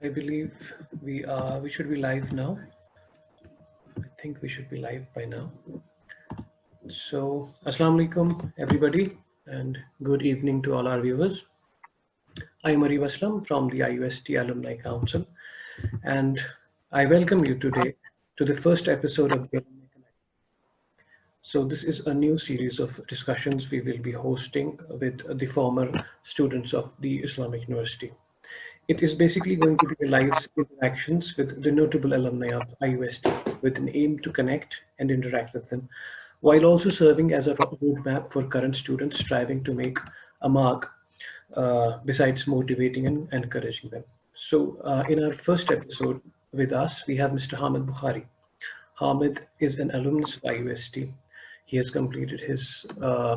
I believe we should be live now. I think we should be live by now. So, Assalamu alaikum, everybody, and good evening to all our viewers. I am Arif Aslam from the IUST Alumni Council, and I welcome you today to the first episode of the Alumni Connect. So, this is a new series of discussions we will be hosting with the former students of the Islamic University. It is basically going to be live interactions with the notable alumni of IUST with an aim to connect and interact with them, while also serving as a roadmap for current students striving to make a mark besides motivating and encouraging them. So in our first episode with us, we have Mr. Haamid Bukhari. Haamid is an alumnus of IUST. He has completed his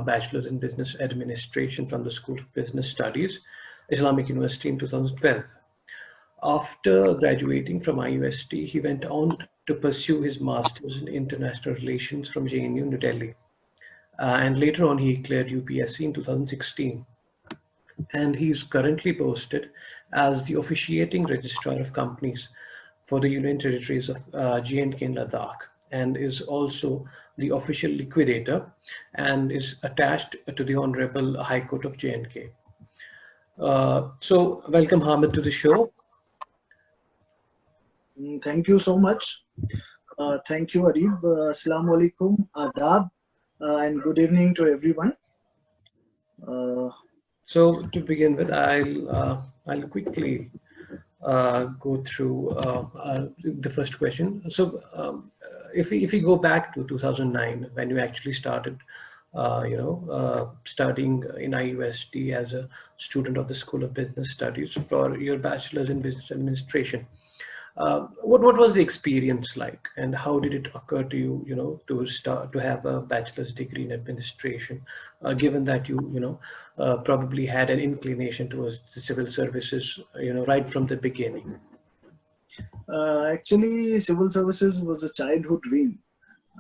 bachelor's in business administration from the School of Business Studies, Islamic University in 2012. After graduating from IUST, he went on to pursue his master's in international relations from JNU, New Delhi. And later on, he cleared UPSC in 2016. And he's currently posted as the officiating registrar of companies for the Union Territories of J&K and Ladakh, and is also the official liquidator and is attached to the Honorable High Court of J&K. So welcome, Haamid, to the show. Thank you so much. Thank you, Arif. Assalamu alaikum, adab, and good evening to everyone. So to begin with, I'll quickly go through the first question. So if we go back to 2009, when you actually started, studying in IUST as a student of the School of Business Studies for your bachelor's in business administration, what was the experience like, and how did it occur to you, to have a bachelor's degree in administration, given that you probably had an inclination towards the civil services, right from the beginning? Actually, civil services was a childhood dream.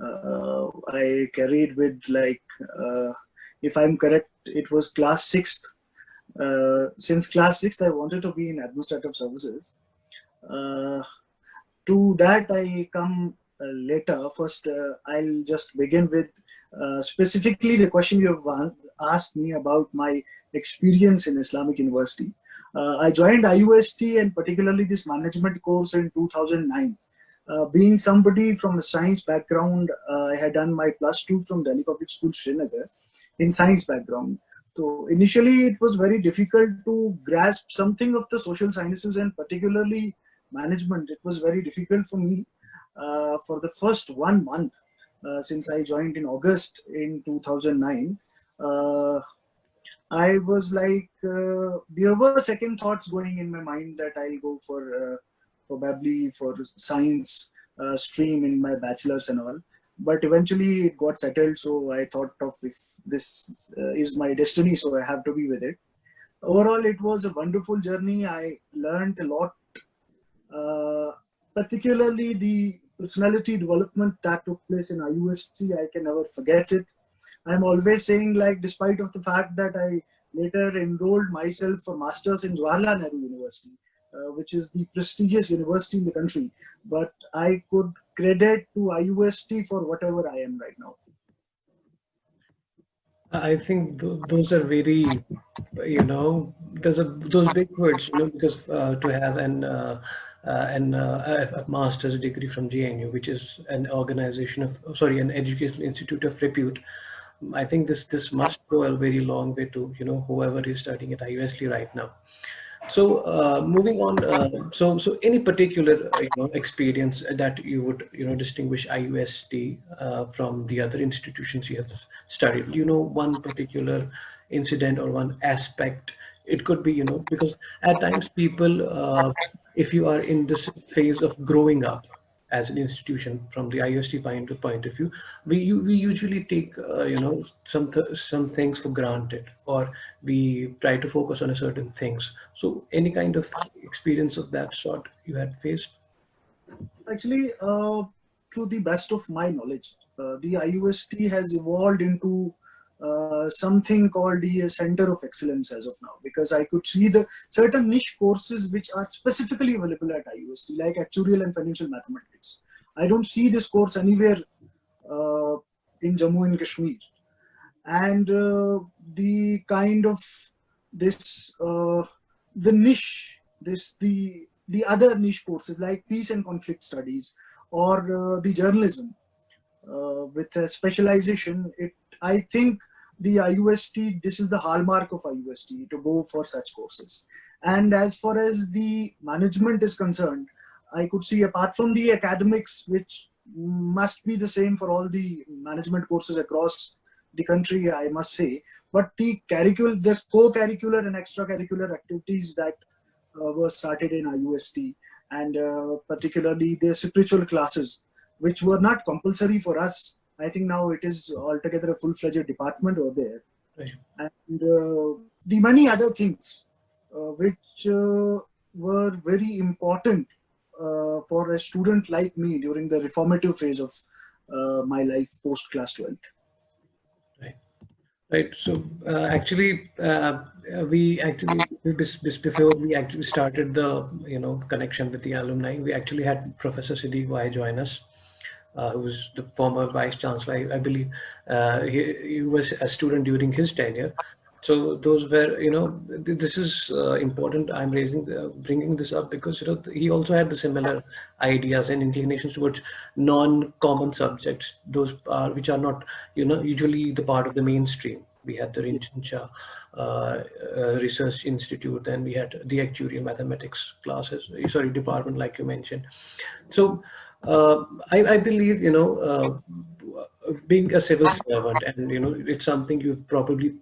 I carried with if I'm correct, it was class 6th. Since class 6th, I wanted to be in administrative services. To that I come later. First, I'll just begin with specifically the question you have asked me about my experience in Islamic University. I joined IUST and particularly this management course in 2009. Being somebody from a science background, I had done my +2 from Delhi Public School, Srinagar, in science background. So initially it was very difficult to grasp something of the social sciences and particularly management. It was very difficult for me for the first 1 month since I joined in August in 2009. I was like, there were second thoughts going in my mind that I'll go for probably for science stream in my bachelor's and all. But eventually it got settled, so I thought of, if this is my destiny, so I have to be with it. Overall, it was a wonderful journey. I learned a lot, particularly the personality development that took place in IUST. I can never forget it. I'm always saying, like, despite of the fact that I later enrolled myself for masters in Jawaharlal Nehru University, which is the prestigious university in the country, but I could credit to IUST for whatever I am right now. I think those are very, those big words, because to have a master's degree from JNU, which is an organization an educational institute of repute. I think this must go a very long way to whoever is studying at IUST right now. So moving on, so any particular experience that you would distinguish IUST from the other institutions you have studied? One particular incident or one aspect. It could be because at times people, if you are in this phase of growing up as an institution from the IUST point of view, we usually take some things for granted, or we try to focus on a certain things. So any kind of experience of that sort you had faced? Actually, to the best of my knowledge, the IUST has evolved into something called the Center of Excellence as of now, because I could see the certain niche courses which are specifically available at IUST, like actuarial and financial mathematics. I don't see this course anywhere in Jammu and Kashmir. And the kind of this the niche, the other niche courses like peace and conflict studies or the journalism with a specialization, I think the IUST, this is the hallmark of IUST to go for such courses. And as far as the management is concerned, I could see, apart from the academics, which must be the same for all the management courses across the country, I must say, but the co-curricular and extracurricular activities that were started in IUST, and particularly the spiritual classes, which were not compulsory for us. I think now it is altogether a full-fledged department over there. Right. And the many other things which were very important for a student like me during the reformative phase of my life post class 12th. Right. So we actually before we actually started the connection with the alumni, we actually had Professor Siddiq Vai join us, who was the former vice chancellor. I believe he was a student during his tenure. So those were, this is important. I'm bringing this up because he also had the similar ideas and inclinations towards non-common subjects, those which are not usually the part of the mainstream. We had the Rinchinsha Research Institute, and we had the actuarial mathematics classes, department, like you mentioned. So I believe being a civil servant, and it's something you've probably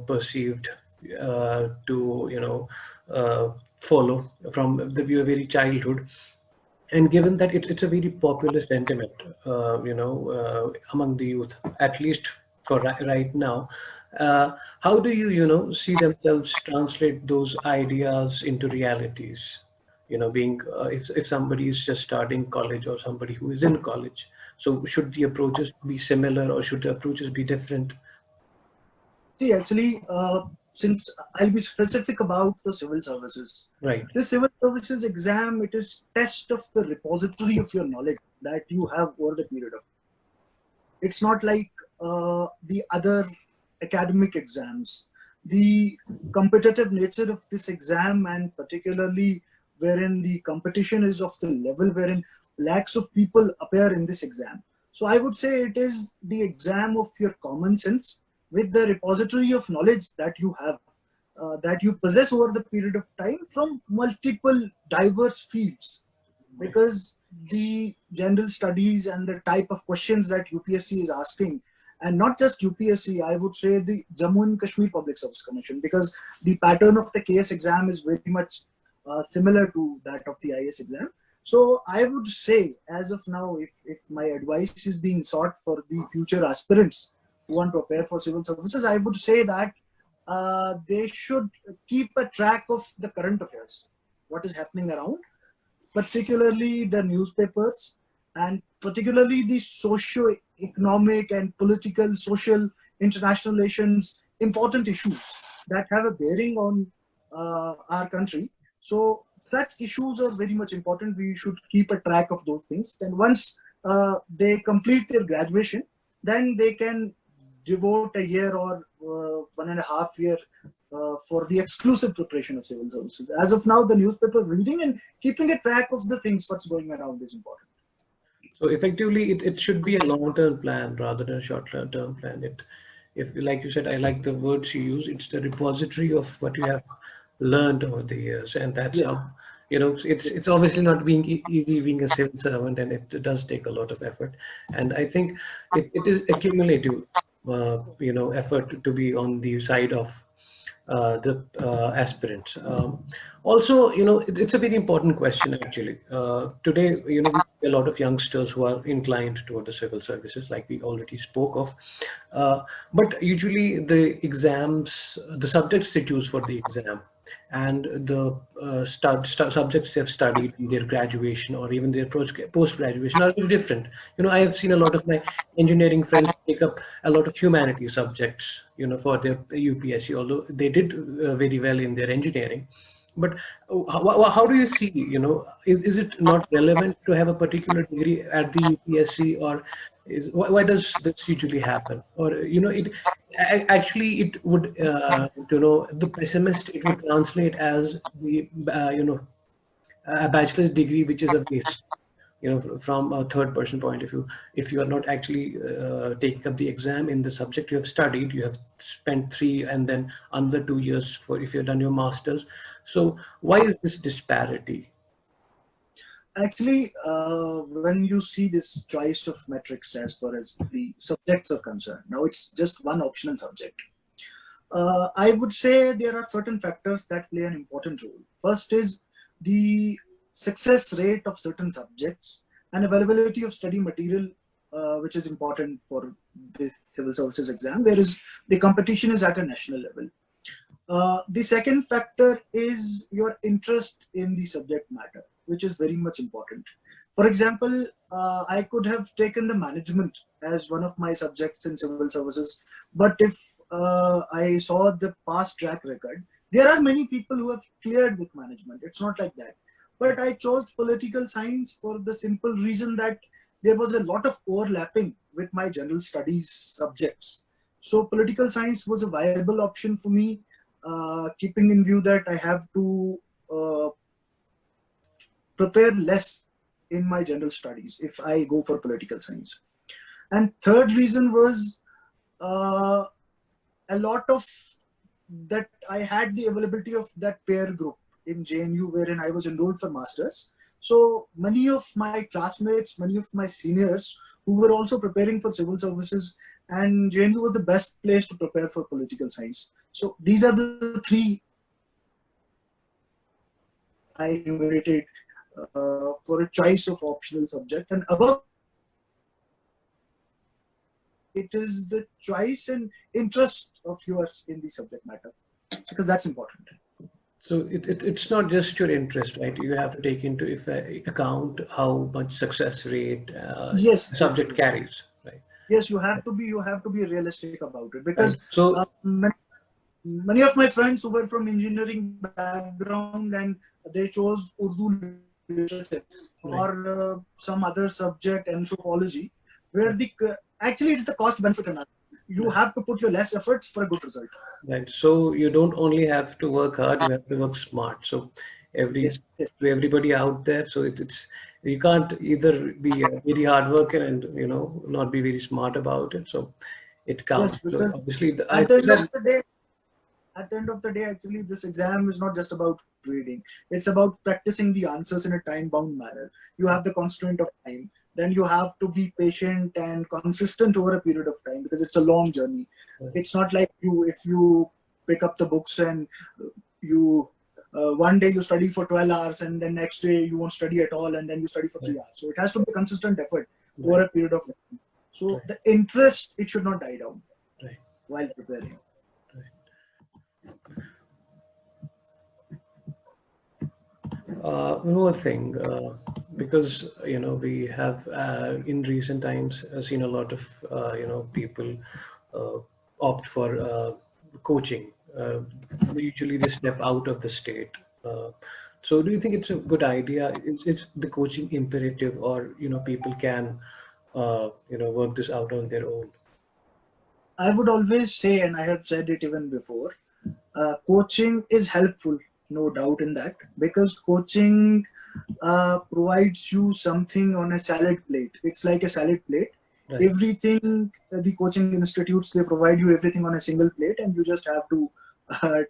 perceived to follow from your very childhood. And given that it's a very popular sentiment among the youth, at least for right now, how do you see themselves translate those ideas into realities? Being if somebody is just starting college, or somebody who is in college, so should the approaches be similar, or should the approaches be different? See, actually, since I'll be specific about the civil services. Right. The civil services exam, it is test of the repository of your knowledge that you have over the period of. It's not like the other academic exams. The competitive nature of this exam, and particularly wherein the competition is of the level wherein lakhs of people appear in this exam. So I would say it is the exam of your common sense with the repository of knowledge that you have, that you possess over the period of time from multiple diverse fields. Because the general studies and the type of questions that UPSC is asking, and not just UPSC, I would say the Jammu and Kashmir Public Service Commission, because the pattern of the KS exam is very much similar to that of the IS exam. So I would say, as of now, if my advice is being sought for the future aspirants who want to prepare for civil services, I would say that they should keep a track of the current affairs, what is happening around, particularly the newspapers, and particularly the socio-economic and political, social, international relations, important issues that have a bearing on our country. So such issues are very much important. We should keep a track of those things. And once they complete their graduation, then they can devote a year or 1.5 years for the exclusive preparation of civil services. As of now, the newspaper reading and keeping a track of the things what's going around is important. So effectively, it should be a long-term plan rather than a short-term plan. If like you said, I like the words you use. It's the repository of what you have learned over the years, and that's how it's obviously not being easy being a civil servant, and it does take a lot of effort. And I think it is accumulative, effort to be on the side of the aspirants. Also, it's a very important question actually. Today, we see a lot of youngsters who are inclined toward the civil services, like we already spoke of. But usually the exams, the subjects they choose for the exam, and the subjects they have studied in their graduation or even their post-graduation are very different. I have seen a lot of my engineering friends take up a lot of humanities subjects, for their UPSC, although they did very well in their engineering. But how do you see, is it not relevant to have a particular degree at the UPSC, or why does this usually happen? Or, actually it would, the pessimist, it would translate as the, a bachelor's degree, which is a waste, from a third person point of view. If you are not actually taking up the exam in the subject you have studied, you have spent 3 and then another 2 years for if you've done your master's. So why is this disparity? Actually, when you see this choice of metrics as far as the subjects are concerned, now it's just one optional subject. I would say there are certain factors that play an important role. First is the success rate of certain subjects and availability of study material, which is important for this civil services exam, whereas the competition is at a national level. The second factor is your interest in the subject matter, which is very much important. For example, I could have taken the management as one of my subjects in civil services, but if I saw the past track record, there are many people who have cleared with management. It's not like that. But I chose political science for the simple reason that there was a lot of overlapping with my general studies subjects. So political science was a viable option for me, keeping in view that I have to prepare less in my general studies if I go for political science. And third reason was a lot of that I had the availability of that peer group in JNU wherein I was enrolled for masters. So many of my classmates, many of my seniors who were also preparing for civil services, and JNU was the best place to prepare for political science. So these are the three I enumerated for a choice of optional subject. And above, it is the choice and interest of yours in the subject matter, because that's important. So it's not just your interest, right? You have to take into account how much success rate Yes, subject yes. carries, right? Yes, you have to be realistic about it, because And so, many of my friends who were from engineering background and they chose Urdu literature or some other subject, anthropology, where the actually it's the cost benefit analysis. You have to put your less efforts for a good result. right. So you don't only have to work hard, you have to work smart. So Yes, yes, to everybody out there, so it's you can't either be a very hard worker and not be very smart about it. So it yes, counts. So because obviously, I at the feel end of that. the day, actually, this exam is not just about reading. It's about practicing the answers in a time-bound manner. You have the constraint of time. Then you have to be patient and consistent over a period of time, because it's a long journey. It's not like if you pick up the books and you one day you study for 12 hours and then next day you won't study at all and then you study for 3 hours. So it has to be a consistent effort over a period of time. So the interest, it should not die down while preparing. One more thing, because we have in recent times seen a lot of people uh, opt for coaching. Usually they step out of the state. So do you think it's a good idea? Is the coaching imperative, or people can work this out on their own? I would always say, and I have said it even before, coaching is helpful, no doubt in that, because coaching provides you something on a salad plate. It's like a salad plate. Right. Everything, the coaching institutes, they provide you everything on a single plate, and you just have to uh,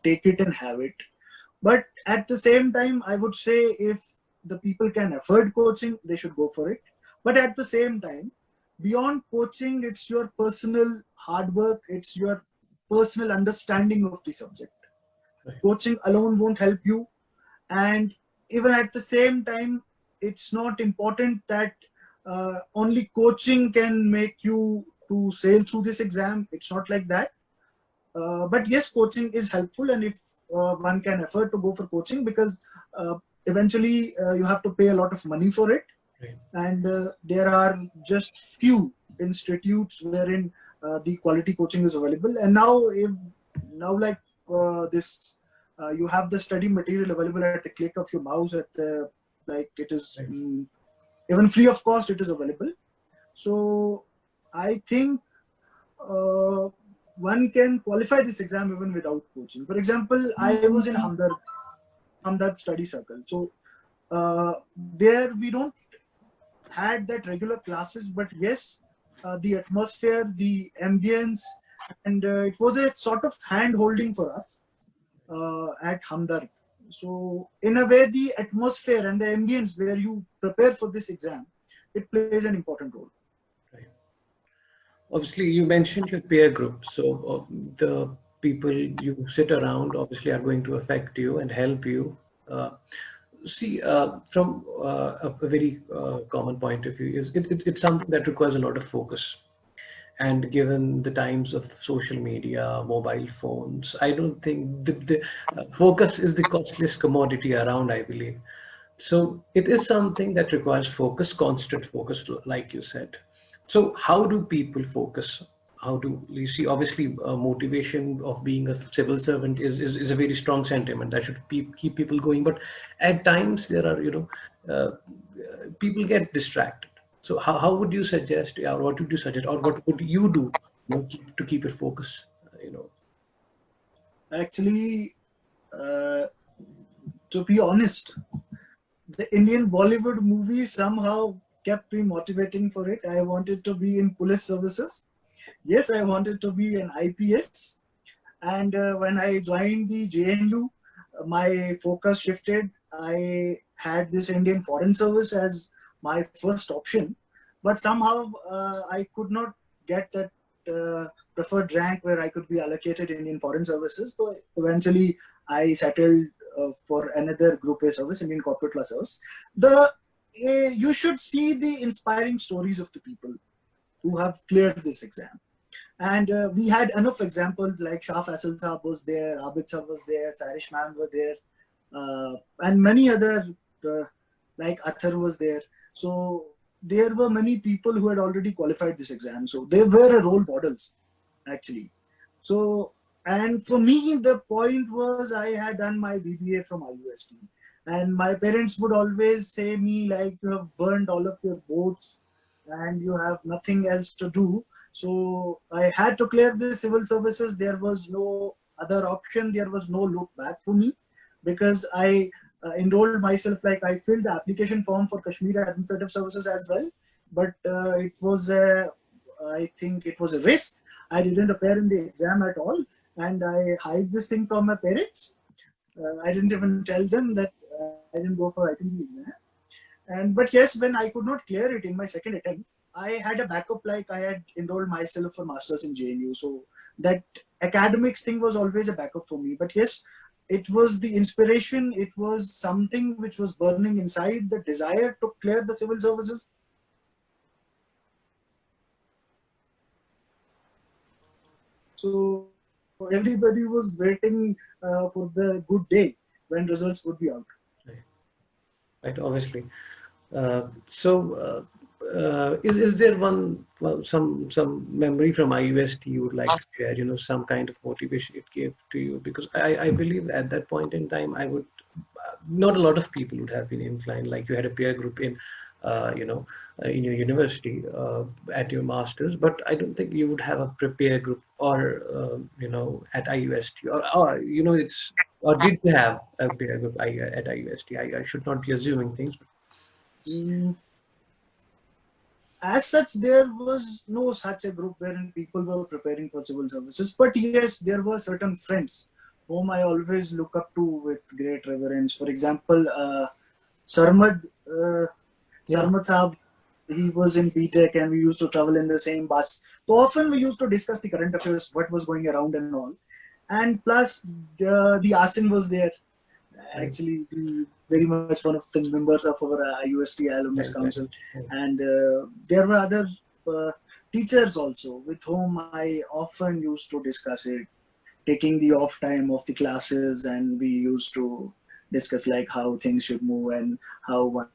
take it and have it. But at the same time, I would say if the people can afford coaching, they should go for it. But at the same time, beyond coaching, it's your personal hard work, it's your personal understanding of the subject. Right. Coaching alone won't help you. And even at the same time, it's not important that only coaching can make you to sail through this exam. It's not like that. But yes, coaching is helpful, and if one can afford to go for coaching, because eventually you have to pay a lot of money for it. Right. And there are just few institutes wherein the quality coaching is available. And now like this, you have the study material available at the click of your mouse. At the like it is Right. even free of cost. It is available. So I think uh, one can qualify this exam even without coaching. For example, I was in Hamdard study circle. So there we don't had that regular classes, but yes, the atmosphere, the ambience, and it was a sort of hand holding for us at Hamdard. So in a way, the atmosphere and the ambience where you prepare for this exam, it plays an important role. Right. Obviously, you mentioned your peer group. So the people you sit around obviously are going to affect you and help you. Uh, See, from a very common point of view, is it's something that requires a lot of focus. And given the times of social media, mobile phones, I don't think the focus is the costliest commodity around, I believe. So it is something that requires focus, constant focus, like you said. So how do people focus? How do you see? Obviously, motivation of being a civil servant is a very strong sentiment that should keep people going. But at times there are, people get distracted. So how would you suggest, or what would you suggest, or what would you do, to keep your focus? Actually, uh, to be honest, the Indian Bollywood movie somehow kept me motivating for it. I wanted to be in police services. Yes, I wanted to be an IPS. And when I joined the JNU, my focus shifted. I had this Indian Foreign Service as my first option, but somehow I could not get that preferred rank where I could be allocated Indian Foreign Services. So eventually, I settled for another Group A service, Indian Corporate Class Service. You should see the inspiring stories of the people who have cleared this exam. And we had enough examples like Shah Faisal Saab was there, Abid Saab was there, Sarish Ma'am were there, and many other like Athar was there. So there were many people who had already qualified this exam. So they were role models actually. So, and for me, the point was I had done my BBA from IUST, and my parents would always say me like, you have burned all of your boards and you have nothing else to do. So I had to clear the civil services. There was no other option. There was no look back for me, because I enrolled myself, like I filled the application form for Kashmir Administrative Services as well. But it was I think it was a risk. I didn't appear in the exam at all, and I hide this thing from my parents. I didn't even tell them that I didn't go for writing the exam. And but yes, when I could not clear it in my second attempt, I had a backup, like I had enrolled myself for masters in JNU. So that academics thing was always a backup for me. But yes, it was the inspiration. It was something which was burning inside, the desire to clear the civil services. So everybody was waiting for the good day when results would be out. Right, obviously. Is there one, well, some memory from IUST you would like to share? Some kind of motivation it gave to you, because I believe at that point in time I would, not a lot of people would have been inclined. Like you had a peer group in your university at your masters, but I don't think you would have a peer group, or at IUST, or it's, or did you have a peer group at IUST? I should not be assuming things. Mm, as such, there was no such a group wherein people were preparing for civil services. But yes, there were certain friends whom I always look up to with great reverence. For example, Sarmad, Yeah. Sarmad Saab, he was in BTech and we used to travel in the same bus. So often we used to discuss the current affairs, what was going around and all. And plus, the Asim was there. Right. Actually, very much one of the members of our UST Alumni Right. Right. Council. Right. And there were other teachers also with whom I often used to discuss it. taking the off time of the classes, and we used to discuss like how things should move and how one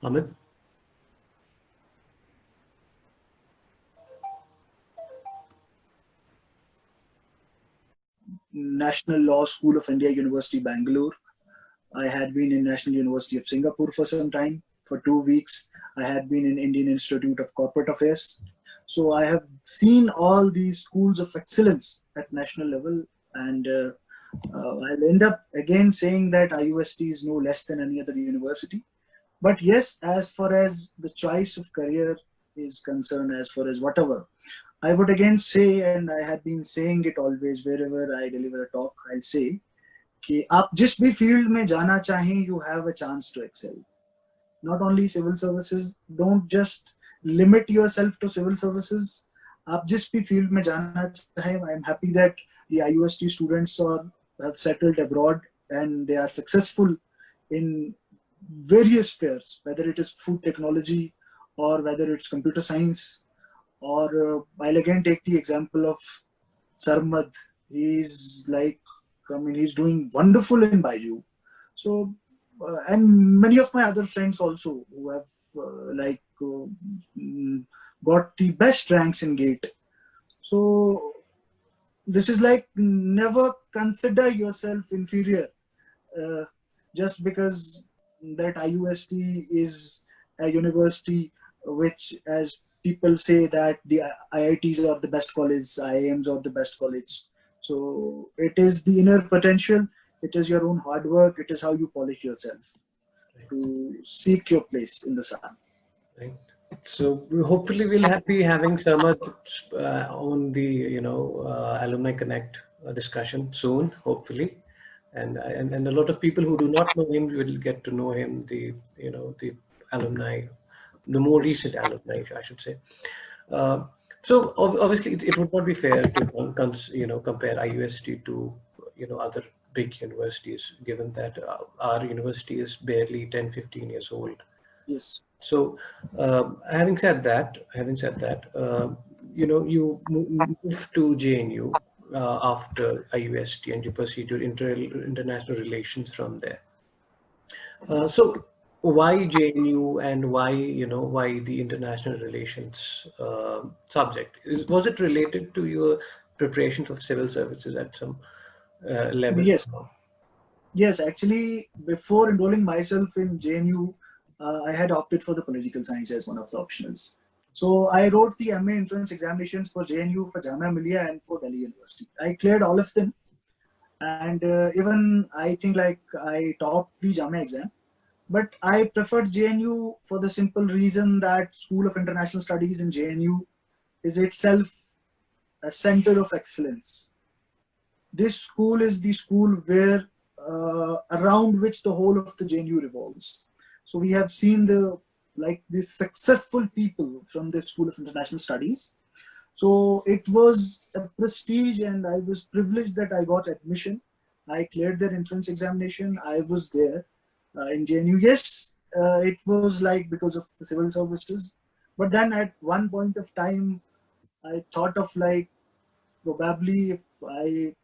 Haamid? National Law School of India, University Bangalore. I had been in National University of Singapore for some time, for 2 weeks. I had been in Indian Institute of Corporate Affairs. So I have seen all these schools of excellence at national level, and I'll end up again saying that IUST is no less than any other university. But yes, as far as the choice of career is concerned, as far as whatever, I would again say, and I had been saying it always wherever I deliver a talk, I'll say कि आप जिस भी field में जाना चाहें, you have a chance to excel. Not only civil services, don't just limit yourself to civil services. आप जिस भी फील्ड में जाना चाहें, I am happy that the IUST students have settled abroad and they are successful in various spheres, whether it is food technology or whether it's computer science, or I'll again take the example of Sarmad. He's like, I mean, he's doing wonderful in Baiju. So, and many of my other friends also who have got the best ranks in GATE. So, this is like, never consider yourself inferior uh, just because that IUST is a university which, as people say, that the IITs are the best college, IIMs are the best college. So it is the inner potential, it is your own hard work, it is how you polish yourself to seek your place in the sun. Right. So hopefully we'll be having Samad on the Alumni Connect discussion soon, hopefully, and a lot of people who do not know him will get to know him. The alumni, the more recent alumni, I should say. Uh, so obviously it would not be fair to compare IUST to other big universities, given that our university is barely 10-15 years old. Yes. So, having said that, you moved to JNU after IUST, and you pursued your international relations from there. So, why JNU, and why the international relations subject? Was it related to your preparation for civil services at some level? Yes. Yes, actually, before enrolling myself in JNU, I had opted for the political science as one of the optionals. So I wrote the MA entrance examinations for JNU, for Jamia Millia, and for Delhi University. I cleared all of them, and even I think like I topped the Jamia exam. But I preferred JNU for the simple reason that School of International Studies in JNU is itself a center of excellence. This school is the school where around which the whole of the JNU revolves. So we have seen these successful people from the School of International Studies. So it was a prestige, and I was privileged that I got admission. I cleared their entrance examination. I was there in JNU. Yes, it was like because of the civil services. But then at one point of time, I thought of like probably if I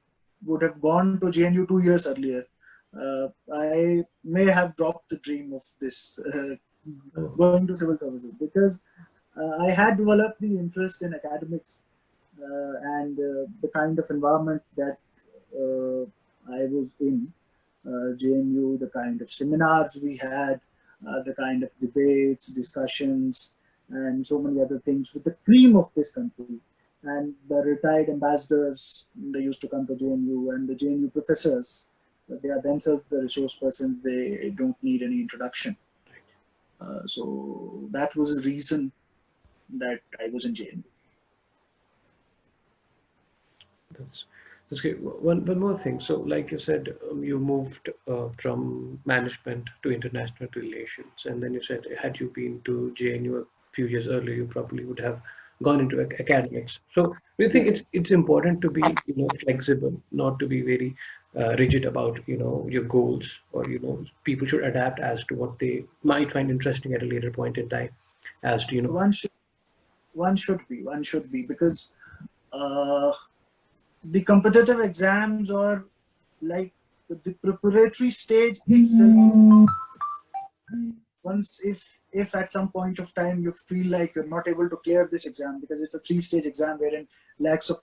would have gone to JNU 2 years earlier, I may have dropped the dream of this going to civil services, because I had developed the interest in academics and the kind of environment that I was in. JNU, the kind of seminars we had, the kind of debates, discussions, and so many other things with the cream of this country. And the retired ambassadors, they used to come to JNU, and the JNU professors, they are themselves the resource persons, they don't need any introduction. So that was the reason that I was in JNU. That's great. One more thing. So, like you said, you moved from management to international relations, and then you said, had you been to JNU a few years earlier, you probably would have gone into academics. So we think Yes. it's important to be flexible, not to be very rigid about your goals, or people should adapt as to what they might find interesting at a later point in time, as to One should one should be because uh, the competitive exams or like the preparatory stage itself, once if at some point of time you feel like you're not able to clear this exam, because it's a three-stage exam wherein lakhs of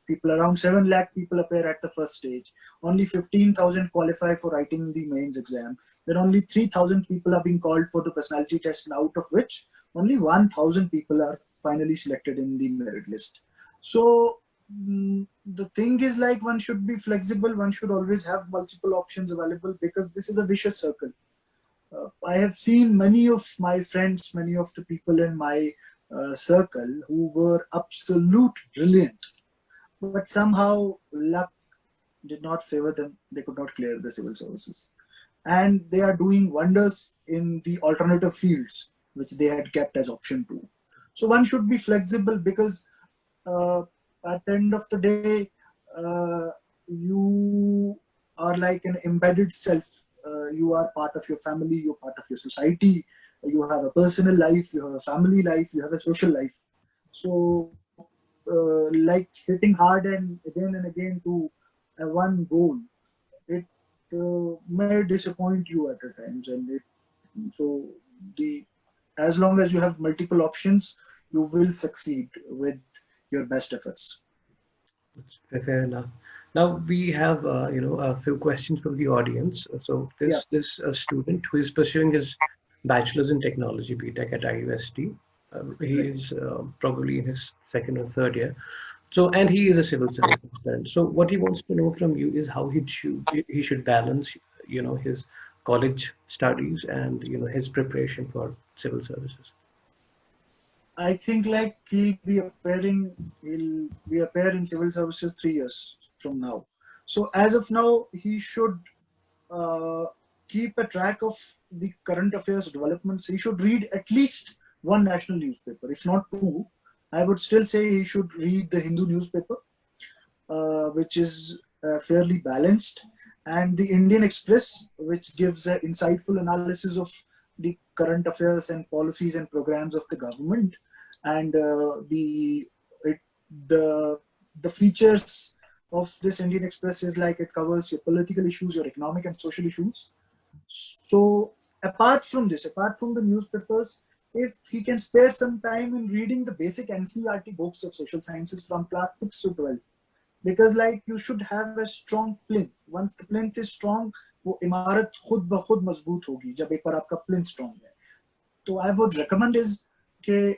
people, around 7 lakh people appear at the first stage, only 15,000 qualify for writing the mains exam, then only 3,000 people are being called for the personality test, and out of which only 1,000 people are finally selected in the merit list. So the thing is, like, one should be flexible, one should always have multiple options available, because this is a vicious circle. I have seen many of my friends, many of the people in my circle who were absolute brilliant, but somehow luck did not favor them. They could not clear the civil services. And they are doing wonders in the alternative fields, which they had kept as option two. So one should be flexible, because uh, at the end of the day, you are like an embedded self. You are part of your family, you're part of your society, you have a personal life, you have a family life, you have a social life. So, like hitting hard and again to one goal, it may disappoint you at times, and so the as long as you have multiple options, you will succeed with your best efforts. Fair enough. Now we have, a few questions from the audience. So Yeah, this student who is pursuing his bachelor's in technology BTech at IUST. He right. is probably in his second or third year. So, and he is a civil service aspirant. So what he wants to know from you is how he should balance, his college studies and his preparation for civil services. I think like he'll be appear in civil services 3 years from now. So as of now, he should uh, keep a track of the current affairs developments. He should read at least one national newspaper, if not two. I would still say he should read the Hindu newspaper, which is fairly balanced, and the Indian Express, which gives an insightful analysis of the current affairs and policies and programs of the government, and it, the the features of this Indian Express is like it covers your political issues, your economic and social issues. So apart from the newspapers, if he can spare some time in reading the basic NCERT books of social sciences from class 6 to 12, because like you should have a strong plinth. Once the plinth is strong, वो इमारत खुद ब खुद मजबूत होगी जब एक बार आपका plinth strong है. So I would recommend is कि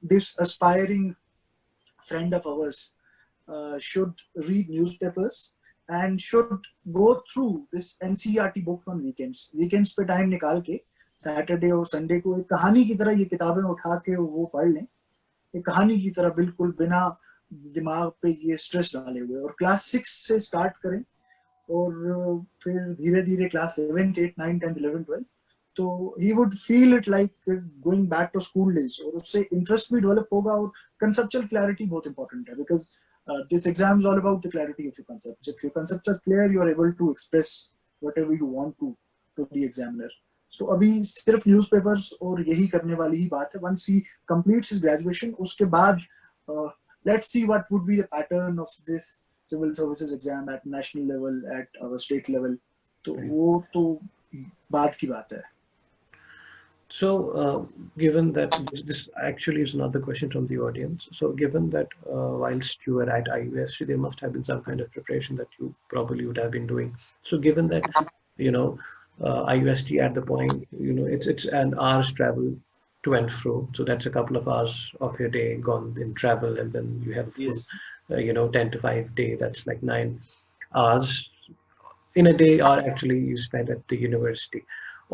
this aspiring friend of ours should read newspapers and should go through this NCERT books on weekends. Weekends पे time निकाल के Saturday और Sunday को एक कहानी की तरह ये किताबें उठा के वो पढ़ लें, एक कहानी की तरह बिल्कुल बिना दिमाग पे ये स्ट्रेस डाले हुए, और क्लास 6 से स्टार्ट करें और फिर धीरे धीरे class 7th 8th 9th 10th 11th 12th, तो he would feel it like going back to school days, और उससे इंटरेस्ट भी डेवलप होगा, और कंसेप्चुअल क्लैरिटी बहुत इंपॉर्टेंट है, because this exam is all about the clarity of your concepts. If your concepts are clear, you are able to express whatever you want to the examiner. So अभी सिर्फ newspapers और यही करने वाली ही बात है. Once he completes his graduation, उसके बाद let's see what would be the pattern of this civil services exam at national level, at our state level. तो वो तो बाद की बात है. So, given that this actually is another question from the audience. So, given that whilst you were at IUSC, there must have been some kind of preparation that you probably would have been doing. So, given that, IUST at the point, it's an hour's travel to and fro. So that's a couple of hours of your day gone in travel, and then you have a full, Yes. 10 to 5 day. That's like 9 hours in a day, or actually you spend at the university.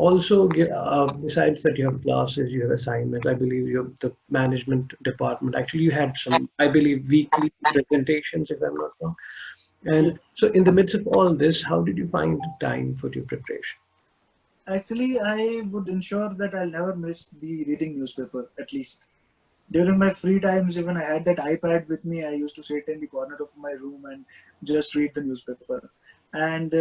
Also, besides that, you have classes, you have assignments. I believe you have the management department. Actually, you had some, I believe, weekly presentations, if I'm not wrong. And so, in the midst of all this, how did you find time for your preparation? Actually, I would ensure that I'll never miss the reading newspaper, at least. During my free times, even I had that iPad with me. I used to sit in the corner of my room and just read the newspaper. And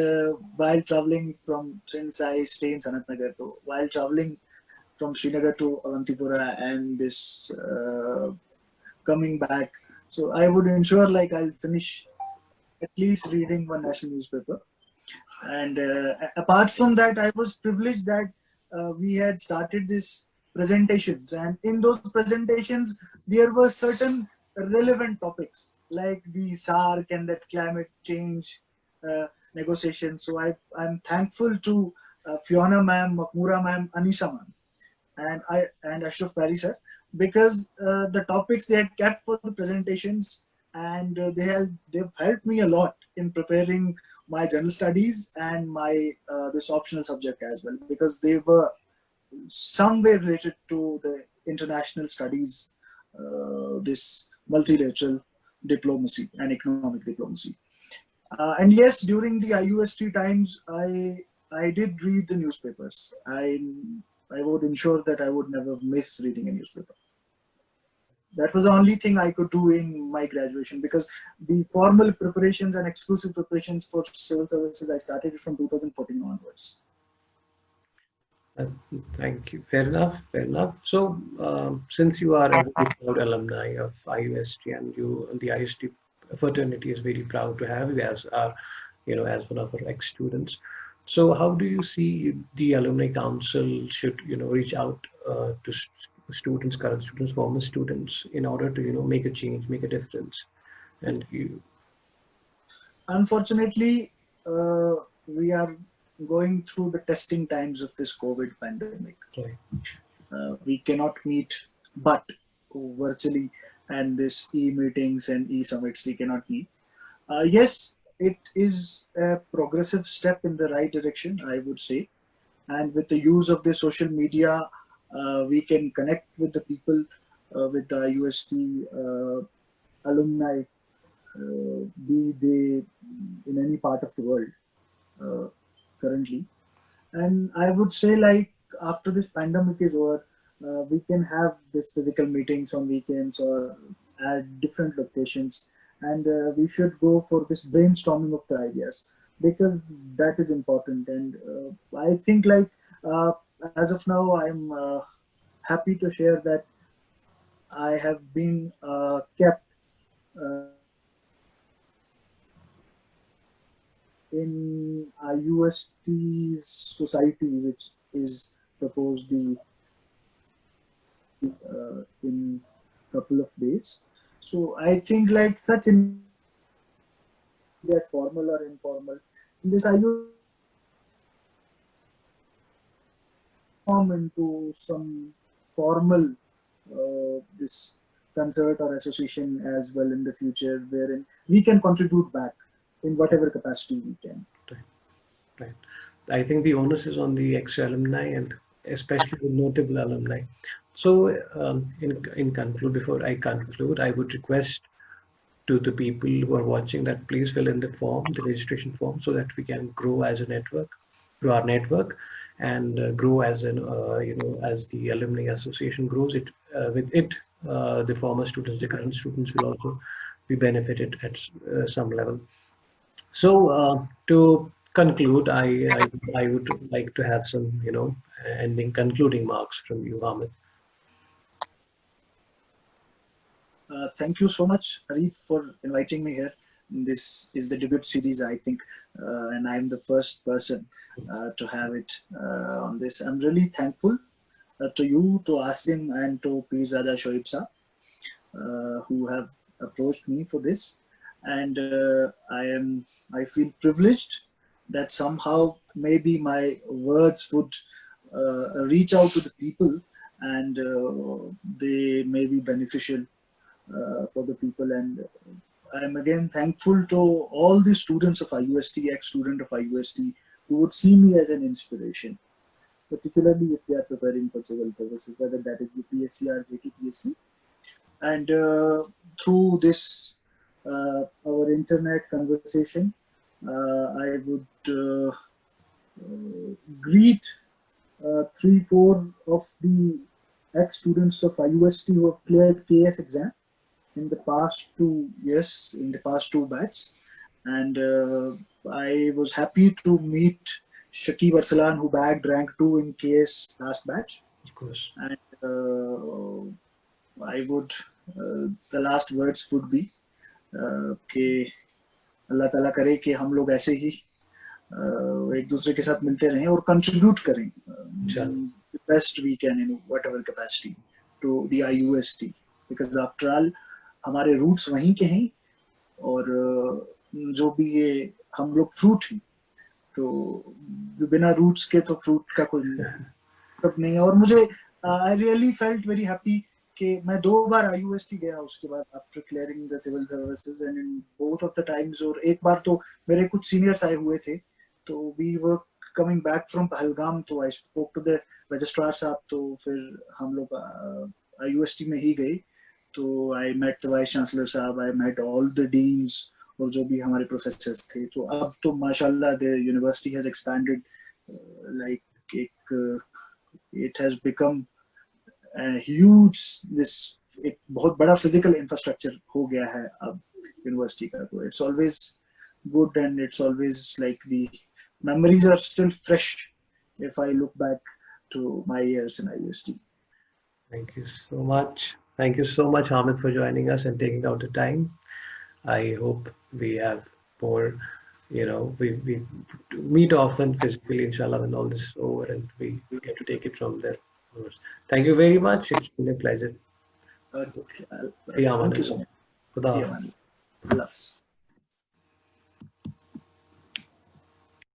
while traveling from, since I stay in Sanat Nagar, so while traveling from Srinagar to Avantipura and this coming back, so I would ensure like I'll finish at least reading one national newspaper. And apart from that, I was privileged that we had started this presentations, and in those presentations there were certain relevant topics like the SARC and that climate change negotiation. So I'm thankful to Fiona ma'am, Makmura ma'am, Anisha ma'am, and Ashraf Bari sir, because the topics they had kept for the presentations, and they've helped me a lot in preparing my general studies and my this optional subject as well, because they were somewhere related to the international studies, this multilateral diplomacy and economic diplomacy. And yes, during the IUST times, I did read the newspapers. I would ensure that I would never miss reading a newspaper. That was the only thing I could do in my graduation, because the formal preparations and exclusive preparations for civil services I started it from 2014 onwards. Uh, Thank you. Fair enough. Fair enough. So, since you are a very proud alumni of IUST, and you, the IUST fraternity is very proud to have you as our, as one of our ex-students. So, how do you see the alumni council should, reach out to students, current students, former students, in order to, make a change, make a difference? And you, Unfortunately, we are going through the testing times of this COVID pandemic. right, We cannot meet but virtually, and this e-meetings and e-summits we cannot meet. Yes, it is a progressive step in the right direction, I would say. And with the use of the social media, we can connect with the people, with the UST alumni, be they in any part of the world uh, currently. And I would say, like, after this pandemic is over, we can have this physical meetings on weekends or at different locations, and we should go for this brainstorming of the ideas, because that is important. And I think, like, uh, as of now, I'm happy to share that I have been kept in UST's society, which is proposed the in couple of days. So I think like such in that formal or informal, in this I form into some formal this concert or association as well in the future, wherein we can contribute back in whatever capacity we can. right, right. I think the onus is on the ex-alumni and especially the notable alumni. So, in conclude, before I conclude, I would request to the people who are watching that please fill in the form, the registration form, so that we can grow as a network, grow our network, and grow as as the alumni association grows. It with it, the former students, the current students will also be benefited at some level. So to conclude, I would like to have some ending concluding marks from you, Haamid. Thank you so much, Arif, for inviting me here. This is the debut series, I think, and I'm the first person to have it on this. I'm really thankful to you, to Asim, and to Pirzada Shoaib who have approached me for this. And I feel privileged that somehow maybe my words would reach out to the people, and they may be beneficial for the people. And I'm again thankful to all the students of IUST, ex-student of IUST, who would see me as an inspiration, particularly if they are preparing for civil services, whether that is UPSC or JTPSC. And through this, our internet conversation, I would greet 3, 4 of the ex-students of IUST who have cleared KS exam in the past 2 years, in the past two batches. And I was happy to meet Shakib Arsalan, who bagged rank 2 in KS last batch. Of course. And I would, the last words would be कि अल्लाह ताला करे कि हम लोग ऐसे ही एक दूसरे के साथ मिलते रहें और कंट्रीब्यूट करें best we can in whatever capacity to the IUST, because after all हमारे रूट्स वहीं के हैं और जो भी ये हम लोग फ्रूट हैं, तो बिना रूट्स के तो फ्रूट का कोई मतलब नहीं है. और मुझे I really felt very happy कि मैं 2 बार IUST गया उसके बाद after clearing the civil services, and in both of the times. और एक बार तो मेरे कुछ सीनियर्स आए हुए थे, तो we were coming back from Pahalgam, तो I spoke to the registrar साहब, तो फिर हम लोग IUST में ही गए. तो I met the vice chancellor साहब, I met all the deans और जो भी हमारे प्रोफेसर्स थे. तो अब तो माशाल्लाह the university has expanded, like एक it has become huge, this एक बहुत बड़ा फिजिकल इंफ्रास्ट्रक्चर हो गया है अब यूनिवर्सिटी का. तो it's always good and it's always like the memories are still fresh if I look back to my years in IUST. Thank you so much. Thank you so much, Haamid, for joining us and taking out the time. I hope we have more, we meet often physically, inshallah, when all this is over and we get to take it from there. Thank you very much. It's been a pleasure. Thank you so much. Khuda. Loves.